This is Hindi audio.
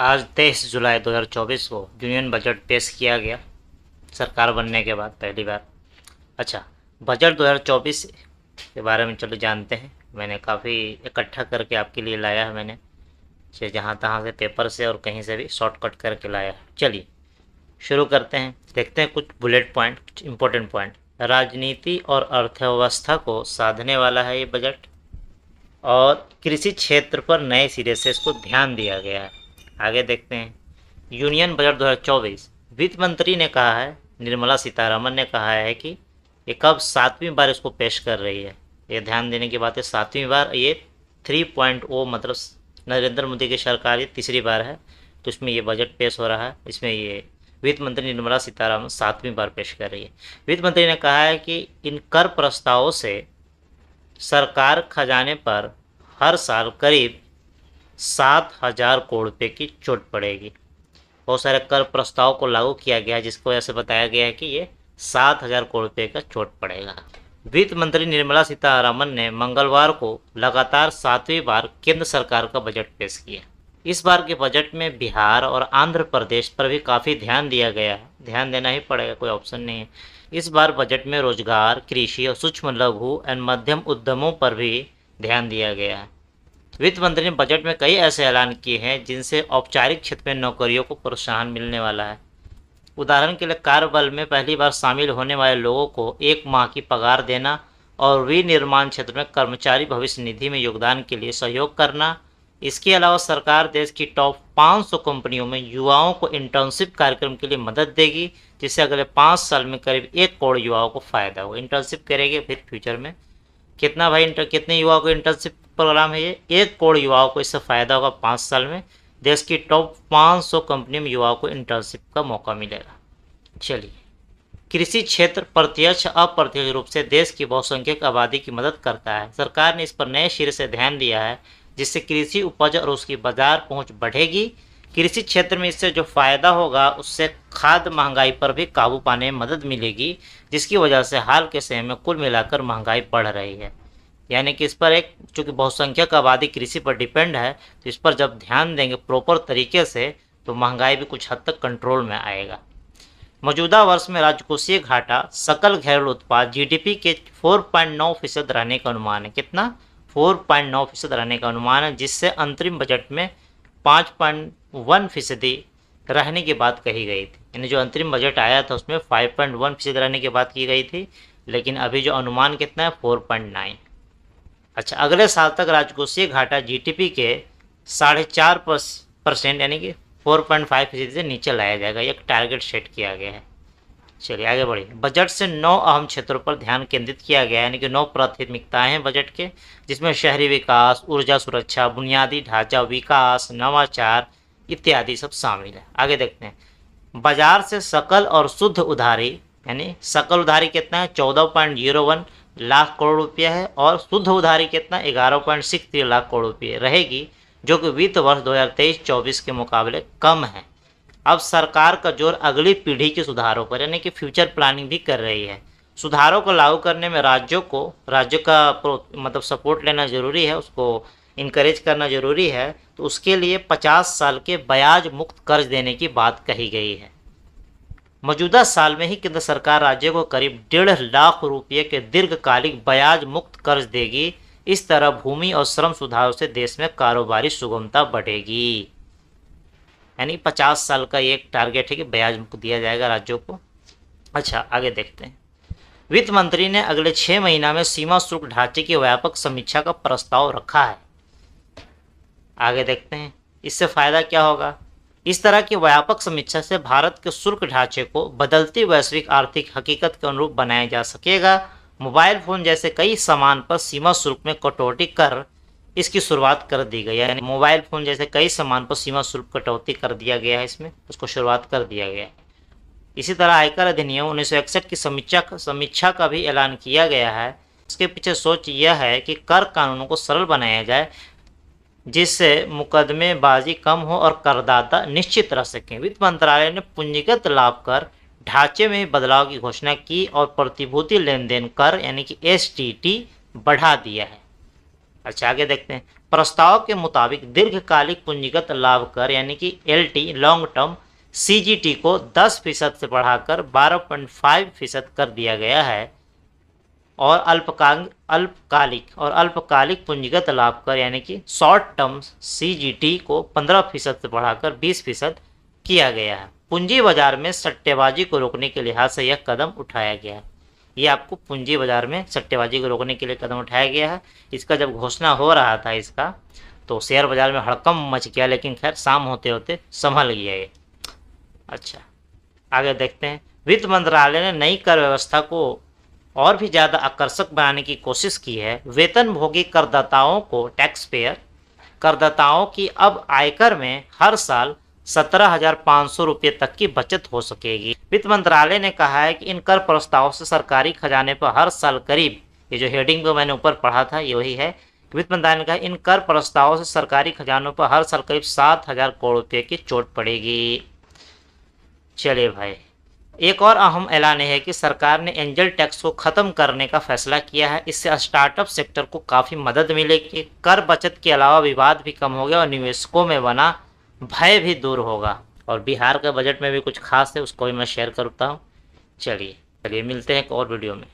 आज 23 जुलाई 2024 को यूनियन बजट पेश किया गया सरकार बनने के बाद पहली बार। अच्छा, बजट 2024 के बारे में चलो जानते हैं। मैंने काफ़ी इकट्ठा करके आपके लिए लाया है, मैंने जहाँ तहाँ से पेपर से और कहीं से भी शॉर्टकट करके लाया है। चलिए शुरू करते हैं, देखते हैं कुछ बुलेट पॉइंट, कुछ इंपॉर्टेंट पॉइंट। राजनीति और अर्थव्यवस्था को साधने वाला है ये बजट, और कृषि क्षेत्र पर नए सिरे से इसको ध्यान दिया गया है। आगे देखते हैं यूनियन बजट 2024। वित्त मंत्री ने कहा है, निर्मला सीतारमन ने कहा है कि ये कब 7वीं बार इसको पेश कर रही है। ये ध्यान देने की बात है, 7वीं बार। ये 3.0 मतलब नरेंद्र मोदी की सरकार ये तीसरी बार है, तो इसमें ये बजट पेश हो रहा है। इसमें ये वित्त मंत्री निर्मला सीतारमन 7वीं बार पेश कर रही है। वित्त मंत्री ने कहा है कि इन कर प्रस्तावों से सरकार खजाने पर हर साल करीब 7,000 करोड़ रुपये की चोट पड़ेगी। बहुत सारे कर प्रस्ताव को लागू किया गया है, जिसको ऐसे बताया गया है कि ये 7,000 करोड़ रुपये का चोट पड़ेगा। वित्त मंत्री निर्मला सीतारमन ने मंगलवार को लगातार 7वीं बार केंद्र सरकार का बजट पेश किया। इस बार के बजट में बिहार और आंध्र प्रदेश पर भी काफ़ी ध्यान दिया गया है। ध्यान देना ही पड़ेगा, कोई ऑप्शन नहीं है। इस बार बजट में रोजगार, कृषि और सूक्ष्म लघु एवं मध्यम उद्यमों पर भी ध्यान दिया गया है। वित्त मंत्री ने बजट में कई ऐसे ऐलान किए हैं जिनसे औपचारिक क्षेत्र में नौकरियों को प्रोत्साहन मिलने वाला है। उदाहरण के लिए कार्यबल में पहली बार शामिल होने वाले लोगों को 1 माह की पगार देना और विनिर्माण क्षेत्र में कर्मचारी भविष्य निधि में योगदान के लिए सहयोग करना। इसके अलावा सरकार देश की टॉप 500 कंपनियों में युवाओं को इंटर्नशिप कार्यक्रम के लिए मदद देगी, जिससे अगले 5 साल में करीब 1 करोड़ युवाओं को फायदा होगा। इंटर्नशिप करेंगे फिर फ्यूचर में कितना भाई, कितने युवाओं को इंटर्नशिप प्रोग्राम है ये? 1 करोड़ युवाओं को इससे फ़ायदा होगा 5 साल में। देश की टॉप 500 कंपनी में युवाओं को इंटर्नशिप का मौका मिलेगा। चलिए, कृषि क्षेत्र प्रत्यक्ष अप्रत्यक्ष रूप से देश की बहुसंख्यक आबादी की मदद करता है। सरकार ने इस पर नए सिरे से ध्यान दिया है, जिससे कृषि उपज और उसकी बाजार पहुंच बढ़ेगी। कृषि क्षेत्र में इससे जो फ़ायदा होगा, उससे खाद्य महंगाई पर भी काबू पाने में मदद मिलेगी, जिसकी वजह से हाल के समय में कुल मिलाकर महंगाई बढ़ रही है। यानी कि इस पर एक, चूँकि बहुसंख्यक आबादी कृषि पर डिपेंड है, तो इस पर जब ध्यान देंगे प्रॉपर तरीके से, तो महंगाई भी कुछ हद तक कंट्रोल में आएगा। मौजूदा वर्ष में राजकोषीय घाटा सकल घरेलू उत्पाद जीडीपी के 4.9% रहने का अनुमान है। कितना? 4.9% रहने का अनुमान है, जिससे अंतरिम बजट में 5.1% रहने की बात कही गई थी। यानी जो अंतरिम बजट आया था उसमें 5.1% रहने की बात की गई थी, लेकिन अभी जो अनुमान कितना है? 4.9। अच्छा, अगले साल तक राजकोषीय घाटा जीडीपी के 4.5% यानी कि 4.5% से नीचे लाया जाएगा। एक टारगेट सेट किया गया है। चलिए आगे बढ़िए। बजट से 9 अहम क्षेत्रों पर ध्यान केंद्रित किया गया है, यानी कि 9 प्राथमिकताएं हैं बजट के, जिसमें शहरी विकास, ऊर्जा सुरक्षा, बुनियादी ढांचा विकास, नवाचार इत्यादि सब शामिल है। आगे देखते हैं। बाजार से सकल और शुद्ध उधारी, यानी सकल उधारी कितना है? 14.01 लाख करोड़ रुपया है, और शुद्ध उधारी कितना? 11.63 लाख करोड़ रुपये रहेगी, जो कि वित्त वर्ष 2023-24 के मुकाबले कम है। अब सरकार का जोर अगली पीढ़ी के सुधारों पर, यानी कि फ्यूचर प्लानिंग भी कर रही है। सुधारों को लागू करने में राज्य का मतलब सपोर्ट लेना जरूरी है, उसको इनकरेज करना जरूरी है। तो उसके लिए 50 साल के ब्याज मुक्त कर्ज देने की बात कही गई है। मौजूदा साल में ही केंद्र सरकार राज्य को करीब 1.5 लाख रुपये के दीर्घकालिक ब्याज मुक्त कर्ज देगी। इस तरह भूमि और श्रम सुधारों से देश में कारोबारी सुगमता बढ़ेगी। यानी 50 साल का एक टारगेट है कि ब्याज मुक्त दिया जाएगा राज्यों को। अच्छा, आगे देखते हैं। वित्त मंत्री ने अगले 6 महीना में सीमा शुल्क ढांचे की व्यापक समीक्षा का प्रस्ताव रखा है। आगे देखते हैं इससे फ़ायदा क्या होगा। इस तरह की व्यापक समीक्षा से भारत के शुल्क ढांचे को बदलती वैश्विक आर्थिक हकीकत के अनुरूप बनाया जा सकेगा। मोबाइल फ़ोन जैसे कई सामान पर सीमा शुल्क में कटौती कर इसकी शुरुआत कर दी गई है। यानी मोबाइल फ़ोन जैसे कई सामान पर सीमा शुल्क कटौती कर दिया गया है, इसमें उसको शुरुआत कर दिया गया है। इसी तरह आयकर अधिनियम 1961 की समीक्षा का भी ऐलान किया गया है। इसके पीछे सोच यह है कि कर कानूनों को सरल बनाया जाए, जिससे मुकदमेबाजी कम हो और करदाता निश्चित रह सकें। वित्त मंत्रालय ने पूंजीगत लाभ कर ढांचे में बदलाव की घोषणा की और प्रतिभूति लेन देन कर, यानी कि एसटीटी, बढ़ा दिया है। अच्छा आगे देखते हैं। प्रस्ताव के मुताबिक दीर्घकालिक पूंजीगत लाभ कर यानी कि एलटी लॉन्ग टर्म सीजीटी को 10% से बढ़ाकर 12.5% कर दिया गया है और अल्पकालिक पूंजीगत लाभ कर यानी कि शॉर्ट टर्म सीजीटी को 15% से बढ़ाकर 20% किया गया है। पूंजी बाजार में सट्टेबाजी को रोकने के लिहाज से यह कदम उठाया गया है। ये आपको पूंजी बाजार में सट्टेबाजी को रोकने के लिए कदम उठाया गया है। इसका जब घोषणा हो रहा था इसका तो शेयर बाजार में हड़कंप मच गया, लेकिन खैर शाम होते होते संभल गया ये। अच्छा आगे देखते हैं। वित्त मंत्रालय ने नई कर व्यवस्था को और भी ज़्यादा आकर्षक बनाने की कोशिश की है। वेतनभोगी करदाताओं को करदाताओं की अब आयकर में हर साल 17,500 रुपये तक की बचत हो सकेगी। वित्त मंत्रालय ने कहा है कि इन कर प्रस्तावों से सरकारी खजाने पर हर साल करीब, ये जो हेडिंग पे मैंने ऊपर पढ़ा था ये वही है, वित्त मंत्रालय ने कहा इन कर प्रस्तावों से सरकारी खजानों पर हर साल करीब 7,000 करोड़ रुपये की चोट पड़ेगी। चलिए भाई, एक और अहम ऐलान है कि सरकार ने एंजल टैक्स को ख़त्म करने का फैसला किया है। इससे स्टार्टअप सेक्टर को काफ़ी मदद मिलेगी। कर बचत के अलावा विवाद भी कम हो गया और निवेशकों में बना भय भी दूर होगा। और बिहार का बजट में भी कुछ खास है, उसको भी मैं शेयर करता हूँ। चलिए मिलते हैं एक और वीडियो में।